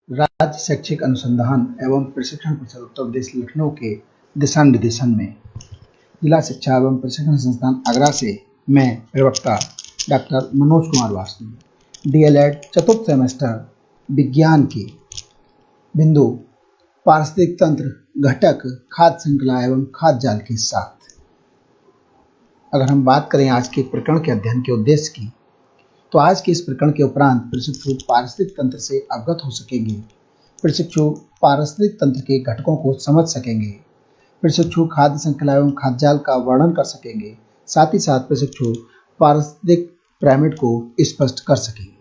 राज्य शैक्षिक अनुसंधान एवं प्रशिक्षण परिषद उत्तर प्रदेश लखनऊ के दिशा निर्देशन में जिला शिक्षा एवं प्रशिक्षण संस्थान आगरा से मैं प्रवक्ता डॉक्टर मनोज कुमार वासनिक डीएलएड चतुर्थ सेमेस्टर विज्ञान के बिंदु पारिस्थितिक तंत्र घटक खाद्य श्रृंखला एवं खाद्य जाल के साथ अगर हम बात करें आज के प्रकरण के अध्ययन के उद्देश्य की, तो आज के इस प्रकरण के उपरांत प्रशिक्षु पारिस्थितिक तंत्र से अवगत हो सकेंगे, प्रशिक्षु पारिस्थितिक तंत्र के घटकों को समझ सकेंगे, प्रशिक्षु खाद्य श्रृंखला एवं खाद्य जाल का वर्णन कर सकेंगे, साथ ही साथ प्रशिक्षु पारिस्थितिक पिरामिड को स्पष्ट कर सकेंगे।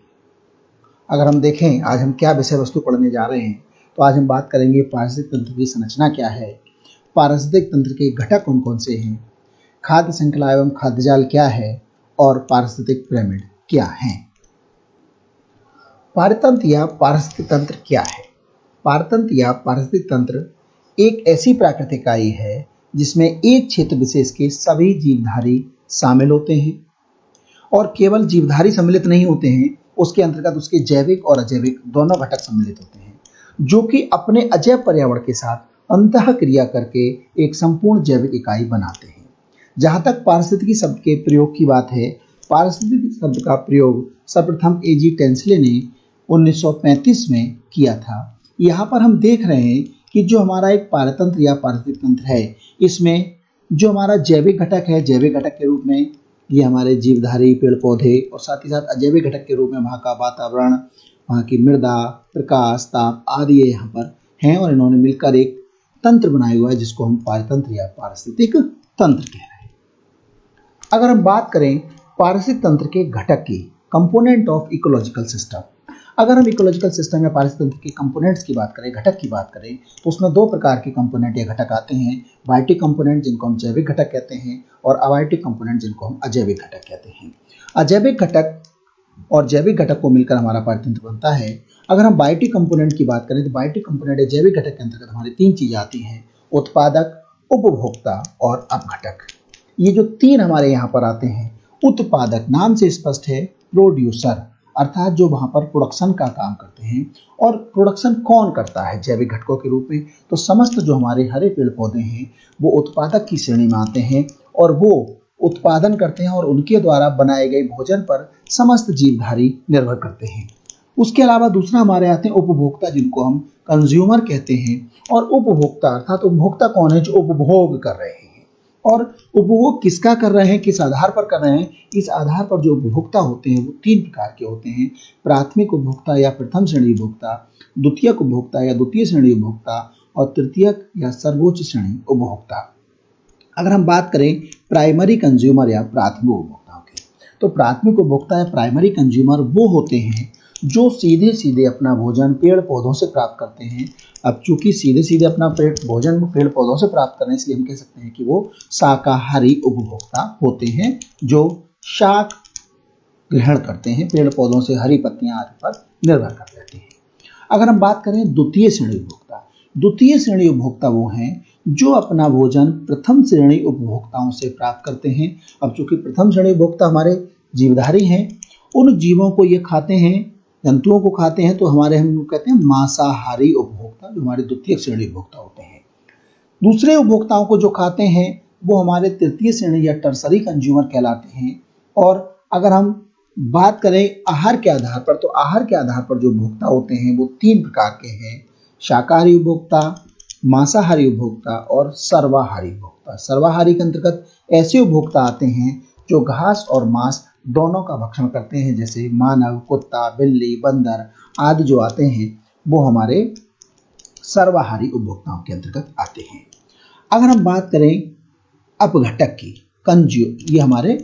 अगर हम देखें आज हम क्या विषय वस्तु पढ़ने जा रहे हैं, तो आज हम बात करेंगे पारिस्थितिक तंत्र की संरचना क्या है, पारिस्थितिक तंत्र के घटक कौन कौन से हैं, खाद्य श्रृंखला एवं खाद्य जाल क्या है और पारिस्थितिक पिरामिड क्या है। पारतंत्र या पारिस्थितिक तंत्र क्या है? पारतंत्र या पारिस्थितिक तंत्र एक ऐसी प्राकृतिक इकाई है जिसमें एक क्षेत्र विशेष के सभी जीवधारी शामिल होते हैं और केवल जीवधारी सम्मिलित नहीं होते हैं, उसके अंतर्गत उसके जैविक और अजैविक दोनों घटक सम्मिलित होते हैं, जो कि अपने अजैव पर्यावरण के साथ अंतः क्रिया करके एक संपूर्ण जैविक इकाई बनाते हैं। जहां तक पारिस्थितिकी शब्द के प्रयोग की बात है, पारिस्थितिकी शब्द का प्रयोग सर्वप्रथम एजी टेंसले ने 1935 में किया था। यहाँ पर हम देख रहे हैं कि जो हमारा एक पारतंत्र या पारिस्थितिक तंत्र है, इसमें जो हमारा जैविक घटक है, जैविक घटक के रूप में ये हमारे जीवधारी पेड़ पौधे और साथ ही साथ अजैविक घटक के रूप में वहाँ का वातावरण, वहाँ की मृदा, प्रकाश, ताप आदि ये यहाँ पर हैं और इन्होंने मिलकर एक तंत्र बनाया हुआ है जिसको हम पारतंत्र या पारिस्थितिक तंत्र कह रहे हैं। अगर हम बात करें पारिस्थितिक तंत्र के घटक की, कंपोनेंट ऑफ इकोलॉजिकल सिस्टम, अगर हम इकोलॉजिकल सिस्टम या पारिस्थितिक तंत्र के कंपोनेंट्स की बात करें, घटक की बात करें, तो उसमें दो प्रकार के कंपोनेंट या घटक आते हैं, बायोटिक कंपोनेंट जिनको हम जैविक घटक कहते हैं और अबायोटिक कंपोनेंट जिनको हम अजैविक घटक कहते हैं। अजैविक घटक और जैविक घटक को मिलकर हमारा पारतंत्र बनता है। अगर हम बायोटिक कंपोनेंट की बात करें तो बायोटिक कंपोनेंट या जैविक घटक के अंतर्गत हमारी तीन चीजें आती हैं, उत्पादक, उपभोक्ता और अपघटक। ये जो तीन हमारे यहाँ पर आते हैं, उत्पादक नाम से स्पष्ट है, प्रोड्यूसर अर्थात जो वहाँ पर प्रोडक्शन का काम करते हैं। और प्रोडक्शन कौन करता है जैविक घटकों के रूप में, तो समस्त जो हमारे हरे पेड़ पौधे हैं वो उत्पादक की श्रेणी में आते हैं और वो उत्पादन करते हैं और उनके द्वारा बनाए गए भोजन पर समस्त जीवधारी निर्भर करते हैं। उसके अलावा दूसरा हमारे आते हैं उपभोक्ता, जिनको हम कंज्यूमर कहते हैं। और उपभोक्ता अर्थात उपभोक्ता कौन है, जो उपभोग कर रहे हैं। और उपभोग किसका कर रहे हैं, किस आधार पर कर रहे हैं, इस आधार पर जो उपभोक्ता होते हैं वो तीन प्रकार के होते हैं, प्राथमिक उपभोक्ता या प्रथम श्रेणी उपभोक्ता, द्वितीयक उपभोक्ता या द्वितीय श्रेणी उपभोक्ता और तृतीयक या सर्वोच्च श्रेणी उपभोक्ता। अगर हम बात करें प्राइमरी कंज्यूमर या प्राथमिक उपभोक्ताओं की, तो प्राथमिक उपभोक्ता या प्राइमरी कंज्यूमर वो होते हैं जो सीधे सीधे अपना भोजन पेड़ पौधों से प्राप्त करते हैं। अब चूंकि सीधे सीधे अपना भोजन पेड़ पौधों से प्राप्त करने, इसलिए हम कह सकते हैं कि वो शाकाहारी उपभोक्ता होते हैं, जो शाक ग्रहण करते हैं, पेड़ पौधों से हरी पत्तियां आदि पर निर्भर कर रहते हैं। अगर हम बात करें द्वितीय श्रेणी उपभोक्ता, द्वितीय श्रेणी उपभोक्ता वो हैं जो अपना भोजन प्रथम श्रेणी उपभोक्ताओं से प्राप्त करते हैं। अब चूंकि प्रथम श्रेणी उपभोक्ता हमारे जीवधारी हैं, उन जीवों को ये खाते हैं, जंतुओं को खाते हैं, तो हमारे हम कहते हैं मांसाहारी उपभोक्ता, जो हमारे द्वितीय श्रेणी उपभोक्ता होते हैं। दूसरे उपभोक्ताओं को जो खाते हैं वो हमारे तृतीय श्रेणी या टर्सरी कंज्यूमर कहलाते हैं। और अगर हम बात करें आहार के आधार पर, तो आहार के आधार पर जो उपभोक्ता होते हैं वो तीन प्रकार के हैं, शाकाहारी उपभोक्ता, मांसाहारी उपभोक्ता और सर्वाहारी उपभोक्ता। सर्वाहारी के अंतर्गत ऐसे उपभोक्ता आते हैं जो घास और मांस दोनों का भक्षण करते हैं, जैसे मानव, कुत्ता, बिल्ली, बंदर आदि जो आते हैं वो हमारे सर्वाहारी उपभोक्ताओं के अंतर्गत आते हैं। अगर हम बात करें अपघटक की, ये हमारे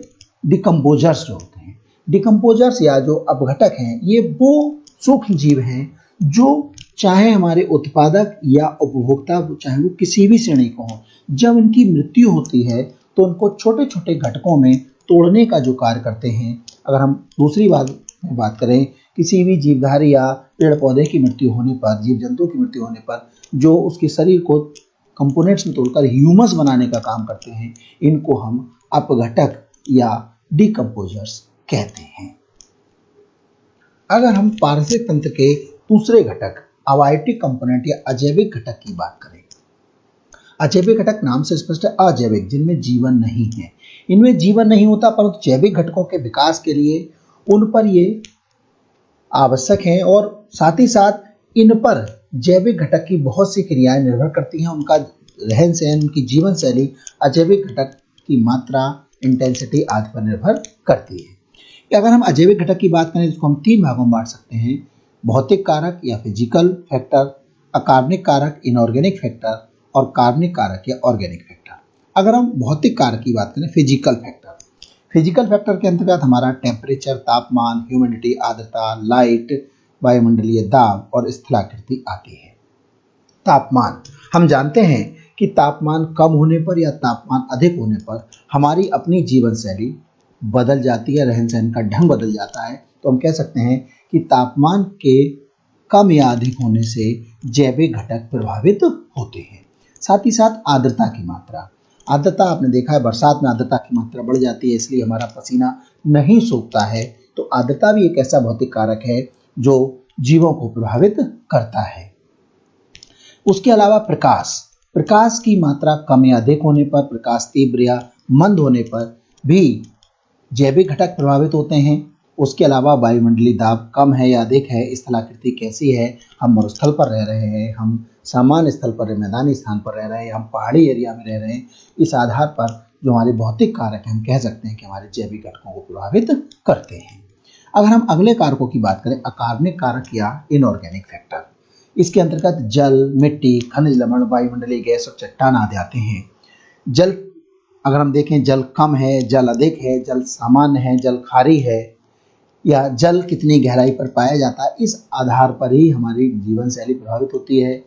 डिकम्पोजर्स जो होते हैं, डिकम्पोजर्स या जो अपघटक हैं, ये वो सूक्ष्म जीव हैं जो चाहे हमारे उत्पादक या उपभोक्ता, चाहे वो किसी भी श्रेणी को हो, जब इनकी मृत्यु होती है तो उनको छोटे छोटे घटकों में तोड़ने का जो कार्य करते हैं। अगर हम दूसरी बात करें, किसी भी जीवधारी या पेड़ पौधे की मृत्यु होने पर, जीव जंतु की मृत्यु होने पर जो उसके शरीर को कंपोनेंट्स में तोड़कर ह्यूमस बनाने का काम करते हैं, इनको हम अपघटक या डिकम्पोजर्स कहते हैं। अगर हम पारिस्थितिक तंत्र के दूसरे घटक अबायोटिक कंपोनेंट या अजैविक घटक की बात करें, अजैविक घटक नाम से स्पष्ट है, अजैविक जिनमें जीवन नहीं है। इनमें जीवन नहीं होता परंतु जैविक घटकों के विकास के लिए उन पर ये आवश्यक हैं और साथ ही साथ इन पर जैविक घटक की बहुत सी क्रियाएं निर्भर करती हैं। उनका रहन सहन, उनकी जीवन शैली अजैविक घटक की मात्रा, इंटेंसिटी आदि पर निर्भर करती है। कि अगर हम अजैविक घटक की बात करें इसको हम तीन भागों में बांट सकते हैं, भौतिक कारक या फिजिकल फैक्टर, अकार्बनिक कारक इनऑर्गेनिक फैक्टर और कार्बनिक कारक या ऑर्गेनिक फैक्टर। अगर हम भौतिक कारक की बात करें, फिजिकल फैक्टर, फिजिकल फैक्टर के अंतर्गत हमारा टेम्परेचर, तापमान, ह्यूमिडिटी, आर्द्रता, लाइट, वायुमंडलीय दाब और स्थलाकृति आती है। तापमान, हम जानते हैं कि तापमान कम होने पर या तापमान अधिक होने पर हमारी अपनी जीवन शैली बदल जाती है, रहन सहन का ढंग बदल जाता है। तो हम कह सकते हैं कि तापमान के कम या अधिक होने से जैविक घटक प्रभावित होते हैं। साथ ही साथ आर्द्रता की मात्रा, आर्द्रता आपने देखा है बरसात में आर्द्रता की मात्रा बढ़ जाती है, इसलिए हमारा पसीना नहीं सूखता है। तो आर्द्रता भी एक ऐसा भौतिक कारक है जो जीवों को प्रभावित करता है। उसके अलावा प्रकाश, प्रकाश की मात्रा कम या अधिक होने पर, प्रकाश तीव्र या मंद होने पर भी जैविक घटक प्रभावित होते हैं। उसके अलावा वायुमंडलीय दाब कम है या अधिक है, स्थलाकृति कैसी है, हम मरुस्थल पर रह रहे हैं, हम सामान्य स्थल पर, मैदानी स्थान पर रह रहे हैं, हम पहाड़ी एरिया में रह रहे हैं, इस आधार पर जो हमारे भौतिक कारक हैं हम कह सकते हैं कि हमारे जैविक घटकों को प्रभावित करते हैं। अगर हम अगले कारकों की बात करें, अकार्बनिक कारक या इनऑर्गेनिक फैक्टर, इसके अंतर्गत जल, मिट्टी, खनिज लवण, वायुमंडलीय गैस और चट्टान आदि आते हैं। जल, अगर हम देखें जल कम है, जल अधिक है, जल सामान्य है, जल खारी है, या जल कितनी गहराई पर पाया जाता है, इस आधार पर ही हमारी जीवन शैली प्रभावित होती है,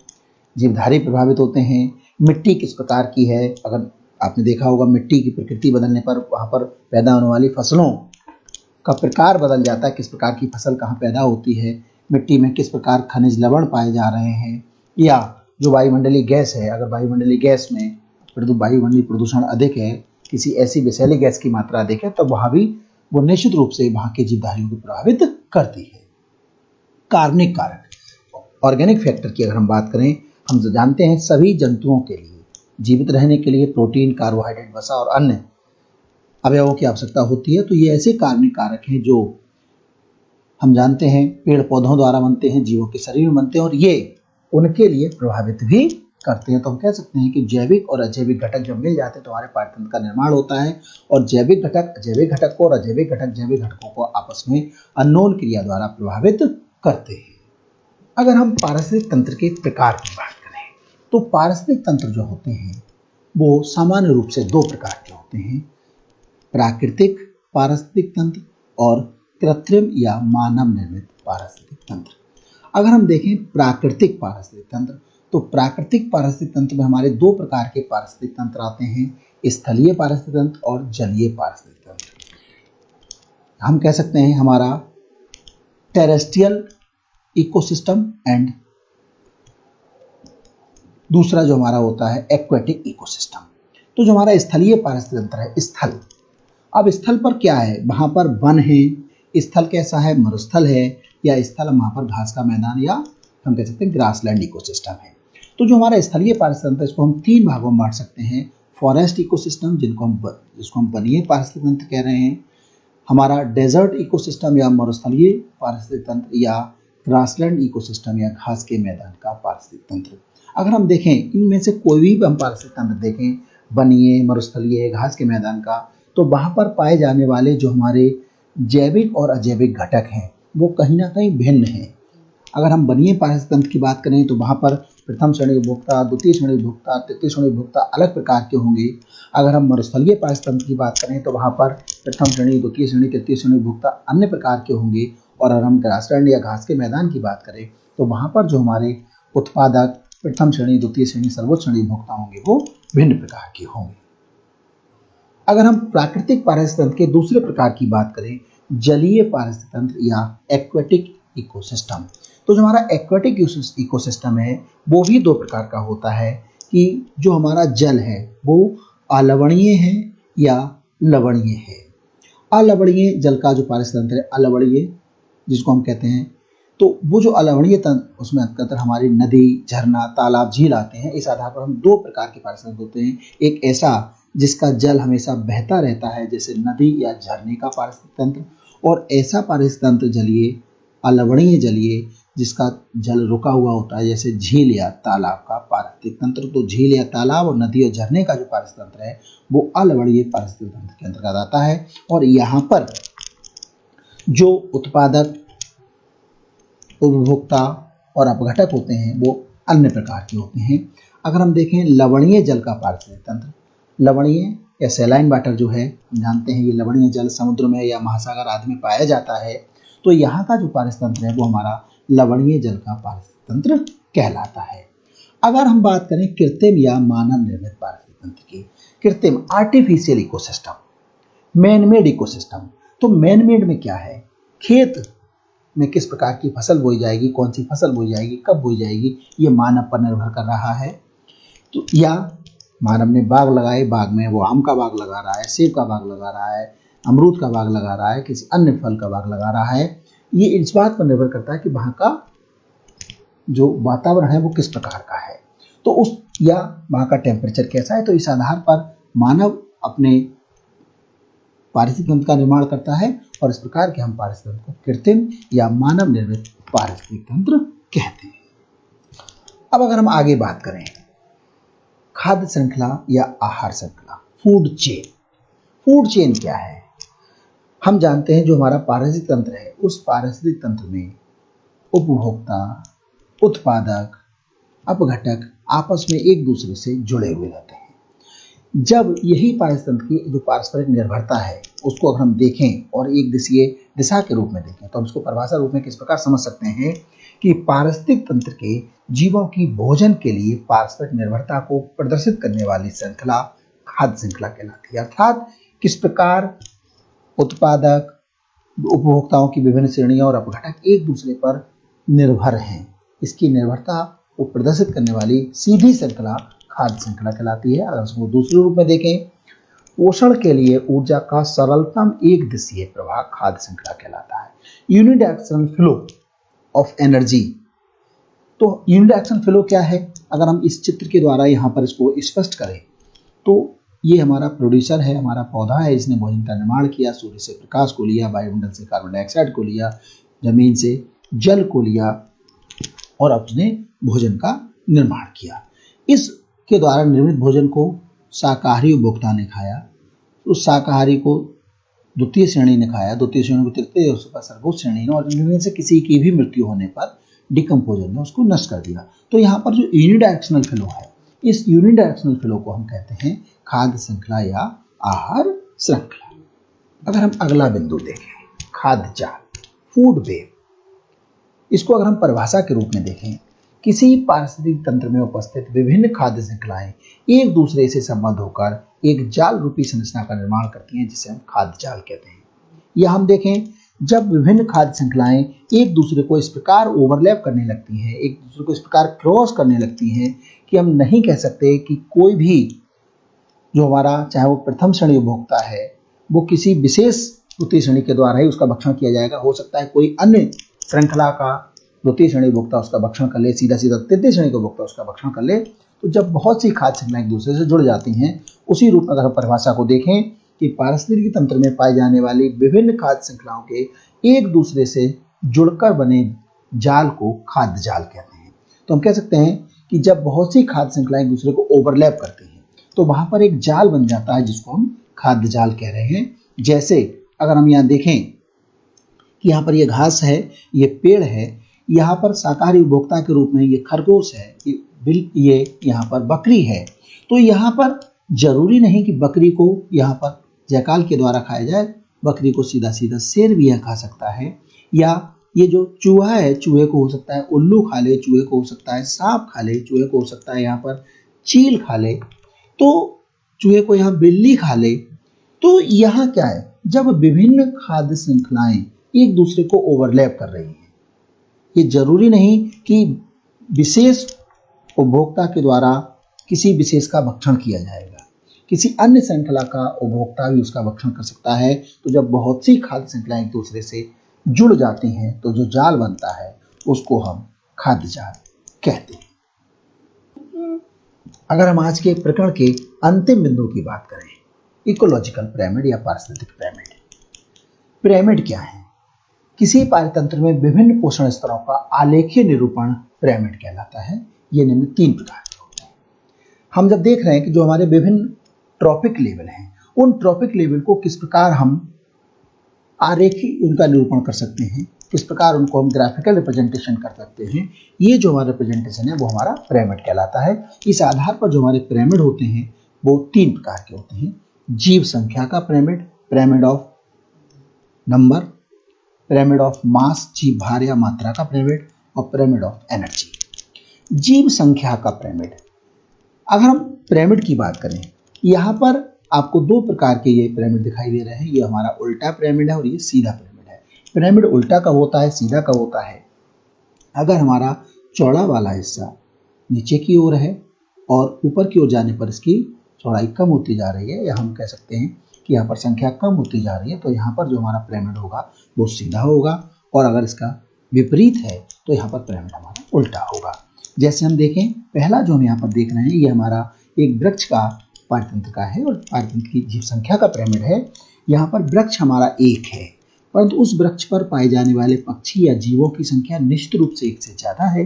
जीवधारी प्रभावित होते हैं। मिट्टी किस प्रकार की है, अगर आपने देखा होगा मिट्टी की प्रकृति बदलने पर वहाँ पर पैदा होने वाली फसलों का प्रकार बदल जाता है, किस प्रकार की फसल कहाँ पैदा होती है, मिट्टी में किस प्रकार खनिज लवण पाए जा रहे हैं, या जो वायुमंडलीय गैस है, अगर वायुमंडलीय गैस में वायुमंडलीय प्रदूषण अधिक है, किसी ऐसी विषैली गैस की मात्रा अधिक है, तो वहाँ भी वो निश्चित रूप से वहाँ के जीवधारियों को प्रभावित करती है। कार्बनिक कारक, ऑर्गेनिक फैक्टर की अगर हम बात करें, हम जो जानते हैं सभी जंतुओं के लिए जीवित रहने के लिए प्रोटीन, कार्बोहाइड्रेट, वसा और अन्य अवयवों की आवश्यकता होती है। तो ये ऐसे कार्बनिक कारक हैं जो हम जानते हैं पेड़ पौधों द्वारा बनते हैं, जीवों के शरीर में बनते हैं और ये उनके लिए प्रभावित भी करते हैं। तो हम कह सकते हैं कि जैविक और अजैविक घटक जब मिल जाते हैं तो हमारे पाचन का निर्माण होता है और जैविक घटक अजैविक घटक को और अजैविक घटक जैविक घटकों को आपस में अन्योन क्रिया द्वारा प्रभावित करते हैं। अगर हम पारिस्थितिक तंत्र के प्रकार की बात करें तो पारिस्थितिक तंत्र जो होते हैं वो सामान्य रूप से दो प्रकार के होते हैं, प्राकृतिक पारिस्थितिक तंत्र और कृत्रिम या मानव निर्मित पारिस्थितिक तंत्र। अगर हम देखें प्राकृतिक पारिस्थितिक तंत्र, तो प्राकृतिक पारिस्थितिक तंत्र में हमारे दो प्रकार के पारिस्थितिक तंत्र आते हैं, स्थलीय पारिस्थितिक तंत्र और जलीय पारिस्थितिक तंत्र। हम कह सकते हैं हमारा टेरेस्ट्रियल इकोसिस्टम एंड दूसरा जो हमारा होता है एक्वेटिक इकोसिस्टम। तो जो हमारा स्थलीय पारिस्थितिक तंत्र है, स्थल, अब स्थल पर क्या है, वहां पर वन है, स्थल कैसा है, मरुस्थल है, या स्थल वहां पर घास का मैदान या हम कह सकते हैं ग्रासलैंड इकोसिस्टम है। तो जो हमारा स्थलीय पारिस्थितिक तंत्र इसको हम तीन भागों में बांट सकते हैं, फॉरेस्ट इकोसिस्टम जिसको हम वनीय पारिस्थितिक तंत्र कह रहे हैं, हमारा डेजर्ट इकोसिस्टम या मरुस्थलीय पारिस्थितिक तंत्र, या ग्रासलैंड इकोसिस्टम या घास के मैदान का पारिस्थितिक तंत्र। अगर हम देखें इनमें से कोई भी हम पारिस्थितिक तंत्र देखें, वनीय, मरुस्थलीय, घास के मैदान का, तो वहां पर पाए जाने वाले जो हमारे जैविक और अजैविक घटक हैं वो कहीं ना कहीं भिन्न हैं। अगर हम वनीय पारिस्थितिक तंत्र की बात करें तो वहां पर प्रथम श्रेणी उपभोक्ता, द्वितीय श्रेणी उपभोक्ता, तृतीय श्रेणी उपभोक्ता अलग प्रकार के होंगे। अगर हम मरुस्थलीय पारिस्थितिक तंत्र की बात करें तो वहां पर प्रथम श्रेणी, द्वितीय श्रेणी, तृतीय श्रेणी उपभोक्ता अन्य प्रकार के होंगे। और अगर हम ग्रासलैंड या घास के मैदान की बात करें तो वहां पर जो हमारे उत्पादक प्रथम श्रेणी, द्वितीय श्रेणी, सर्वोच्च श्रेणी उपभोक्ता होंगे वो भिन्न प्रकार के होंगे। अगर हम प्राकृतिक पारिस्थितिक तंत्र के दूसरे प्रकार की बात करें, जलीय पारिस्थितिक तंत्र या एक्वेटिक इकोसिस्टम, तो जो हमारा एक्वेटिक इकोसिस्टम है वो भी दो प्रकार का होता है कि जो हमारा जल है वो अलवणीय है या लवणीय है। अलवणीय जल का जो पारिस्थितिक तंत्र है, अलवणीय जिसको हम कहते हैं तो वो जो अलवणीय तंत्र, उसमें अंततः हमारी नदी, झरना, तालाब, झील आते हैं। इस आधार पर हम दो प्रकार के पारिस्थितिक तंत्र होते हैं। एक ऐसा जिसका जल हमेशा बहता रहता है, जैसे नदी या झरने का पारिस्थितिक तंत्र, और ऐसा पारिस्थितिक तंत्र जलीय, अलवणीय जलीय, जिसका जल रुका हुआ होता है, जैसे झील या तालाब का पारिस्थितिक तंत्र। तो झील या तालाब और नदी और झरने का जो पारिस्थितिक तंत्र है वो अलवणीय पारिस्थितिक तंत्र के अंतर्गत आता है। और यहाँ पर जो उत्पादक, उपभोक्ता और अपघटक होते हैं वो अन्य प्रकार के होते हैं। अगर हम देखें लवणीय जल का पारिस्थितिक तंत्र, लवणीय या सैलाइन वाटर जो है, हम जानते हैं ये लवणीय जल समुद्र में या महासागर आदि में पाया जाता है। तो यहाँ का जो पारिस्थितिक तंत्र है वो हमारा लवणीय जल का पारिस्थितिक तंत्र कहलाता है। अगर हम बात करें कृत्रिम या मानव निर्मित पारिस्थितिक तंत्र की, कृत्रिम आर्टिफिशियल इकोसिस्टम, मैनमेड इकोसिस्टम। तो मैनमेड में क्या है, खेत में किस प्रकार की फसल बोई जाएगी, कौन सी फसल बोई जाएगी, कब बोई जाएगी, ये मानव पर निर्भर कर रहा है। तो या मानव ने बाग लगाए, बाग में वो आम का बाग लगा रहा है, सेब का बाग लगा रहा है, अमरूद का बाग लगा रहा है, किसी अन्य फल का बाग लगा रहा है। ये इस बात पर निर्भर करता है कि वहाँ का जो वातावरण है वो किस प्रकार का है, तो उस या वहाँ का टेम्परेचर कैसा है। तो इस आधार पर मानव अपने पारिस्थितिक तंत्र का निर्माण करता है, और इस प्रकार के हम पारिस्थितिक तंत्र को कृत्रिम या मानव निर्मित पारिस्थितिक तंत्र कहते हैं। अब अगर हम आगे बात करें खाद्य श्रृंखला या आहार श्रृंखला, फूड चेन। फूड चेन क्या है, हम जानते हैं जो हमारा पारिस्थितिक तंत्र है उस पारिस्थितिक तंत्र में उपभोक्ता, उत्पादक, अपघटक आपस में एक दूसरे से जुड़े हुए रहते हैं। जब यही पारिस्थितिक तंत्र की जो पारस्परिक निर्भरता है उसको अगर हम देखें और एक दिशीय दिशा के रूप में देखें, तो हम इसको परिभाषा रूप में किस प्रकार समझ सकते हैं कि पारिस्थितिक तंत्र के जीवों की भोजन के लिए पारस्परिक निर्भरता को प्रदर्शित करने वाली श्रृंखला खाद्य श्रृंखला कहलाती है। अर्थात किस प्रकार उत्पादक, उपभोक्ताओं की विभिन्न श्रेणियां और अपघटक एक दूसरे पर निर्भर हैं, इसकी निर्भरता को प्रदर्शित करने वाली सीधी श्रृंखला खाद्य श्रृंखला कहलाती है। अगर उसको दूसरे रूप में देखें, पोषण के लिए ऊर्जा का सरलतम एक दिशीय प्रवाह खाद्य श्रृंखला कहलाता है। Unidirectional flow of energy. तो यूनिडायरेक्शनल फ्लो क्या है, अगर हम इस चित्र के द्वारा यहाँ पर इसको स्पष्ट करें, तो ये हमारा प्रोड्यूसर है, हमारा पौधा है, इसने भोजन का निर्माण किया, सूर्य से प्रकाश को लिया, वायुमंडल से कार्बन डाइऑक्साइड को लिया, जमीन से जल को लिया और अपने भोजन का निर्माण किया। इसके द्वारा निर्मित भोजन को शाकाहारी उपभोक्ता ने खाया, उस शाकाहारी को द्वितीय श्रेणी ने खाया, द्वितीय श्रेणी को तृतीय, उसके सर्वोच्च श्रेणी ने, और इनमें से किसी की भी मृत्यु होने पर डिकम्पोजर ने उसको नष्ट कर दिया। तो यहाँ पर जो यूनिडायरेक्शनल फ्लो है, इस यूनिडायरेक्शनल फ्लो को हम कहते हैं खाद्य श्रृंखला या आहार श्रृंखला। अगर हम अगला बिंदु देखें, खाद्य जाल, फूड वेब, इसको अगर हम परिभाषा के रूप में देखें, किसी पारिस्थितिक तंत्र में उपस्थित विभिन्न खाद्य श्रृंखलाएं एक दूसरे से संबद्ध होकर एक जाल रूपी संरचना का निर्माण करती हैं, जिसे हम खाद्य जाल कहते हैं। या हम देखें, जब विभिन्न खाद्य श्रृंखलाएं एक दूसरे को इस प्रकार ओवरलैप करने लगती हैं, एक दूसरे को इस प्रकार क्रॉस करने लगती हैं कि हम नहीं कह सकते कि कोई भी जो हमारा, चाहे वो प्रथम श्रेणी उपभोक्ता है, वो किसी विशेष द्वितीय श्रेणी के द्वारा ही उसका भक्षण किया जाएगा। हो सकता है कोई अन्य श्रृंखला का द्वितीय श्रेणी उपभोक्ता उसका भक्षण कर ले, सीधा सीधा तृतीय श्रेणी का उपभोक्ता उसका भक्षण कर ले। तो जब बहुत सी खाद्य श्रृंखलाएं एक दूसरे से जुड़ जाती हैं, उसी रूप में अगर परिभाषा को देखें कि पारिस्थितिकी तंत्र में पाई जाने वाली विभिन्न खाद्य श्रृंखलाओं के एक दूसरे से जुड़कर बने जाल को खाद्य जाल कहते हैं। तो हम कह सकते हैं कि जब बहुत सी खाद्य श्रृंखलाएं एक दूसरे को ओवरलैप करती हैं तो वहां पर एक जाल बन जाता है, जिसको हम खाद्य जाल कह रहे हैं। जैसे अगर हम यहाँ देखें कि यहाँ पर ये घास है, ये पेड़ है, यहाँ पर शाकाहारी उपभोक्ता के रूप में ये खरगोश है, ये यहाँ पर बकरी है। तो यहाँ पर जरूरी नहीं कि बकरी को यहाँ पर जयकाल के द्वारा खाया जाए, बकरी को सीधा सीधा शेर भी यह खा सकता है, या ये जो चूहा है, चूहे को हो सकता है उल्लू खा ले, चूहे को हो सकता है सांप खा ले, चूहे को हो सकता है यहाँ पर चील खा ले, तो चूहे को यहाँ बिल्ली खा ले। तो यहाँ क्या है, जब विभिन्न खाद्य श्रृंखलाएं एक दूसरे को ओवरलैप कर रही हैं, ये जरूरी नहीं कि विशेष उपभोक्ता के द्वारा किसी विशेष का भक्षण किया जाएगा, किसी अन्य श्रृंखला का उपभोक्ता भी उसका भक्षण कर सकता है। तो जब बहुत सी खाद्य श्रृंखलाएं एक दूसरे से जुड़ जाती हैं तो जो जाल बनता है उसको हम खाद्य जाल कहते हैं। अगर हम आज के प्रकरण के अंतिम बिंदु की बात करें, इकोलॉजिकल पिरामिड या पारिस्थितिक पिरामिड। पिरामिड क्या है? किसी पारितंत्र में विभिन्न पोषण स्तरों का आलेखीय निरूपण पिरामिड कहलाता है। ये निम्न 3 प्रकार के होते हैं। हम जब देख रहे हैं कि जो हमारे विभिन्न ट्रॉपिक लेवल हैं, उन ट्रॉपिक लेवल को किस प्रकार हम आरेखीय उनका निरूपण कर सकते हैं, किस प्रकार उनको हम ग्राफिकल रिप्रेजेंटेशन कर सकते हैं, ये जो हमारा रिप्रेजेंटेशन है वो हमारा पिरामिड कहलाता है। इस आधार पर जो हमारे पिरामिड होते हैं वो 3 प्रकार के होते हैं। जीव संख्या का pyramid, pyramid of number, pyramid of mass, जीव भार या मात्रा का पिरामिड, और पिरामिड ऑफ एनर्जी। जीव संख्या का पिरामिड। अगर हम पिरामिड की बात करें, यहाँ पर आपको 2 प्रकार के ये पिरामिड दिखाई दे रहे हैं। ये हमारा उल्टा पिरामिड है और ये सीधा पिरामिड है। पिरामिड उल्टा कब होता है, सीधा कब होता है? अगर हमारा चौड़ा वाला हिस्सा नीचे की ओर है और ऊपर की ओर जाने पर इसकी चौड़ाई कम होती जा रही है, या हम कह सकते हैं कि यहाँ पर संख्या कम होती जा रही है, तो यहाँ पर जो हमारा पिरामिड होगा वो सीधा होगा। और अगर इसका विपरीत है तो यहाँ पर पिरामिड हमारा उल्टा होगा। जैसे हम देखें, पहला जो हम यहाँ पर देख रहे हैं ये हमारा एक वृक्ष का पारितंत्र का है और पारितंत्र की जीव संख्या का पिरामिड है। यहाँ पर वृक्ष हमारा एक है, परंतु उस वृक्ष पर पाए जाने वाले पक्षी या जीवों की संख्या निश्चित रूप से 1 से ज्यादा है।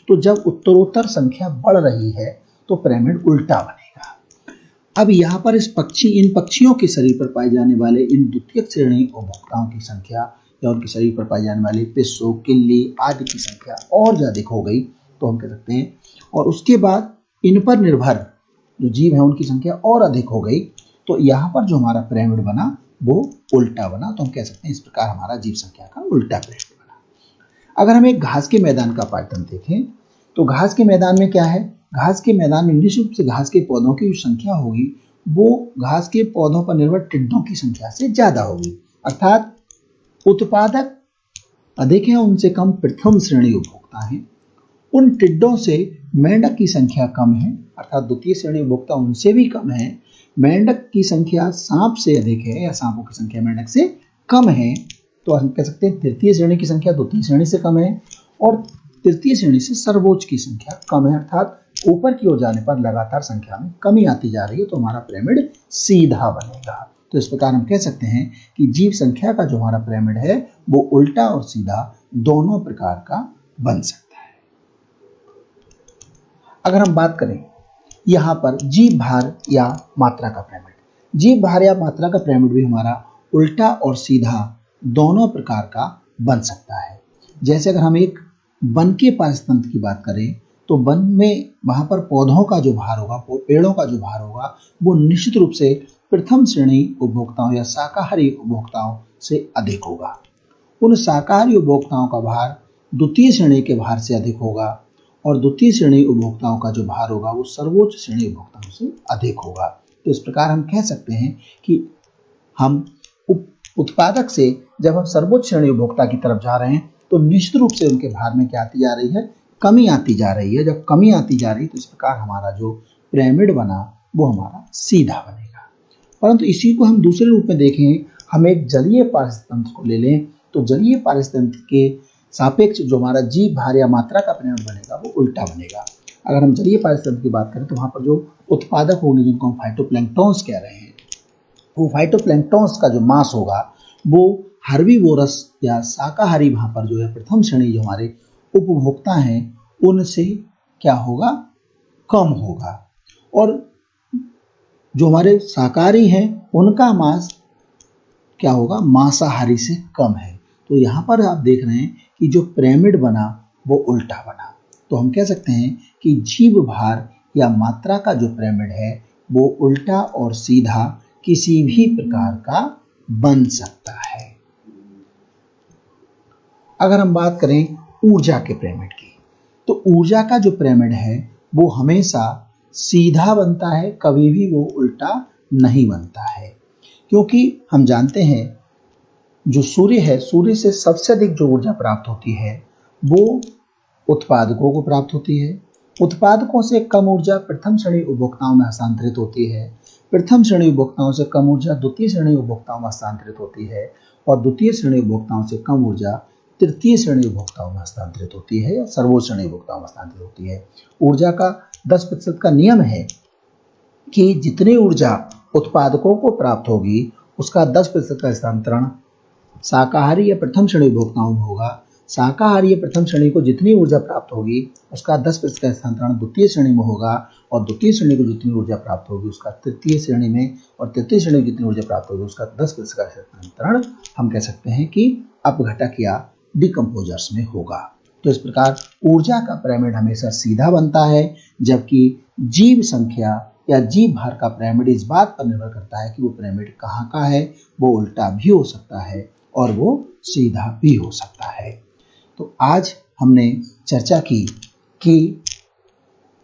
तो जब उत्तरोत्तर संख्या बढ़ रही है तो पिरामिड उल्टा बनेगा। अब यहाँ पर इन पक्षियों के शरीर पर पाए जाने वाले इन द्वितीय श्रेणी उपभोक्ताओं की संख्या या उनके शरीर पर पाए जाने वाले पिस्सों, किल्ली आदि की संख्या और ज्यादा हो गई तो हम कह सकते हैं, और उसके बाद इन पर निर्भर जो जीव है उनकी संख्या और अधिक हो गई, तो यहाँ पर जो हमारा पिरामिड बना वो उल्टा बना। तो हम कह सकते हैं इस प्रकार हमारा जीव संख्या का उल्टा पिरामिड बना। अगर हम एक घास के मैदान का पारितंत्र देखें, तो घास के मैदान में क्या है? घास के मैदान में निश्चित रूप से घास के पौधों की जो संख्या होगी वो घास के पौधों पर निर्भर टिड्डों की संख्या से ज्यादा होगी। अर्थात उत्पादक अधिक है, उनसे कम प्रथम श्रेणी उपभोक्ता है। उन टिड्डों से मेंढक की संख्या कम है, अर्थात द्वितीय श्रेणी उपभोक्ता उनसे भी कम है। मेंढक की संख्या सांप से अधिक है या सांपों की संख्या मेंढक से कम है, तो हम कह सकते हैं तृतीय श्रेणी की संख्या द्वितीय श्रेणी से कम है और तृतीय श्रेणी से सर्वोच्च की संख्या कम है। अर्थात ऊपर की ओर जाने पर लगातार संख्या में कमी आती जा रही है, तो हमारा पिरामिड सीधा बनेगा। तो इस प्रकार हम कह सकते हैं कि जीव संख्या का जो हमारा पिरामिड है वो उल्टा और सीधा दोनों प्रकार का बन सकता है। अगर हम बात करें यहाँ पर जीव भार या मात्रा का पिरामिड, जीव भार या मात्रा का पिरामिड भी हमारा उल्टा और सीधा दोनों प्रकार का बन सकता है। जैसे अगर हम एक वन के पारिस्थितिक की बात करें, तो वन में वहां पर पौधों का जो भार होगा, पेड़ों का जो भार होगा, वो निश्चित रूप से प्रथम श्रेणी उपभोक्ताओं या शाकाहारी उपभोक्ताओं से अधिक होगा। उन शाकाहारी उपभोक्ताओं का भार द्वितीय श्रेणी के भार से अधिक होगा और द्वितीय श्रेणी उपभोक्ताओं का जो भार होगा वो सर्वोच्च श्रेणी उपभोक्ताओं से अधिक होगा। तो इस प्रकार हम कह सकते हैं कि हम उत्पादक से जब हम सर्वोच्च श्रेणी उपभोक्ता की तरफ जा रहे हैं तो निश्चित रूप से उनके भार में क्या आती जा रही है? कमी आती जा रही है। जब कमी आती जा रही है तो इस प्रकार हमारा जो पिरामिड बना वो हमारा सीधा बनेगा। परंतु इसी को हम दूसरे रूप में देखें, हम एक जलीय पारिस्थितिक को ले लें, तो जलीय पारिस्थितिक के सापेक्ष जो हमारा जीव भार या मात्रा का पिरामिड बनेगा वो उल्टा बनेगा। अगर हम जलीय पारिस्थितिक की बात करें तो वहां पर जो उत्पादक होंगे, जिनको हम फाइटोप्लैंक्टन्स कह रहे हैं, वो फाइटोप्लैंक्टन्स का जो मास होगा वो हर्बीवोरस या शाकाहारी वहां पर जो है प्रथम श्रेणी जो हमारे उपभोक्ता हैं उनसे क्या होगा? कम होगा। और जो हमारे शाकाहारी हैं उनका मास क्या होगा? मांसाहारी से कम है। तो यहाँ पर आप देख रहे हैं कि जो पिरामिड बना वो उल्टा बना। तो हम कह सकते हैं कि जीव भार या मात्रा का जो पिरामिड है वो उल्टा और सीधा किसी भी प्रकार का बन सकता है। अगर हम बात करें ऊर्जा के पिरामिड की, तो ऊर्जा का जो पिरामिड है वो हमेशा सीधा बनता है, कभी भी वो उल्टा नहीं बनता है। क्योंकि हम जानते हैं जो सूर्य है, सूर्य से सबसे अधिक जो ऊर्जा प्राप्त होती है वो उत्पादकों को प्राप्त होती है। उत्पादकों से कम ऊर्जा प्रथम श्रेणी उपभोक्ताओं में हस्तांतरित होती है। प्रथम श्रेणी उपभोक्ताओं से कम ऊर्जा द्वितीय श्रेणी उपभोक्ताओं में हस्तांतरित होती है और द्वितीय श्रेणी उपभोक्ताओं से कम ऊर्जा तृतीय श्रेणी उपभोक्ताओं में हस्तांतरित होती है या सर्वोच्च श्रेणी उपभोक्ताओं में हस्तांतरित होती है। ऊर्जा का 10% का नियम है कि जितनी ऊर्जा उत्पादकों को प्राप्त होगी उसका 10% का हस्तांतरण शाकाहारी या प्रथम श्रेणी उपभोक्ताओं में होगा। शाकाहारी या प्रथम श्रेणी को जितनी ऊर्जा प्राप्त होगी उसका 10% का हस्तांतरण द्वितीय श्रेणी में होगा, और द्वितीय श्रेणी को जितनी ऊर्जा प्राप्त होगी उसका तृतीय श्रेणी में, और तृतीय श्रेणी को जितनी ऊर्जा प्राप्त होगी उसका 10% का हस्तांतरण हम कह सकते हैं कि अपघटक या डिकम्पोजर्स में होगा। तो इस प्रकार ऊर्जा का पिरामिड हमेशा सीधा बनता है, जबकि जीव संख्या या जीव भार का पिरामिड इस बात पर निर्भर करता है कि वो पिरामिड कहाँ का है। वो उल्टा भी हो सकता है और वो सीधा भी हो सकता है। तो आज हमने चर्चा की कि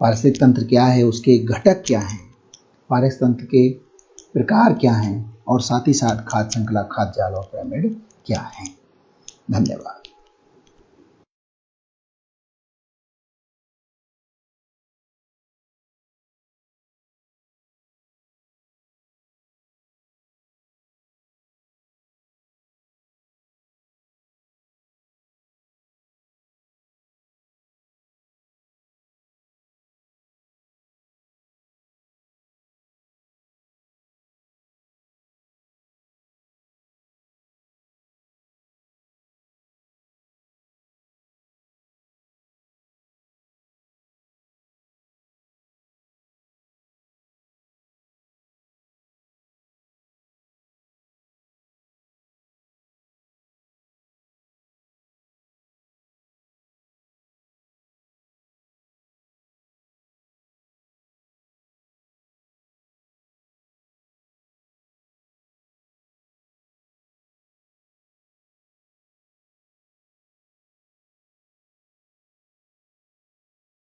पारिस्थितिक तंत्र क्या है, उसके घटक क्या हैं, पारिस्थितिक तंत्र के प्रकार क्या हैं, और साथ ही साथ खाद्य श्रृंखला, खाद्य जाल और पिरामिड क्या हैं। धन्यवाद।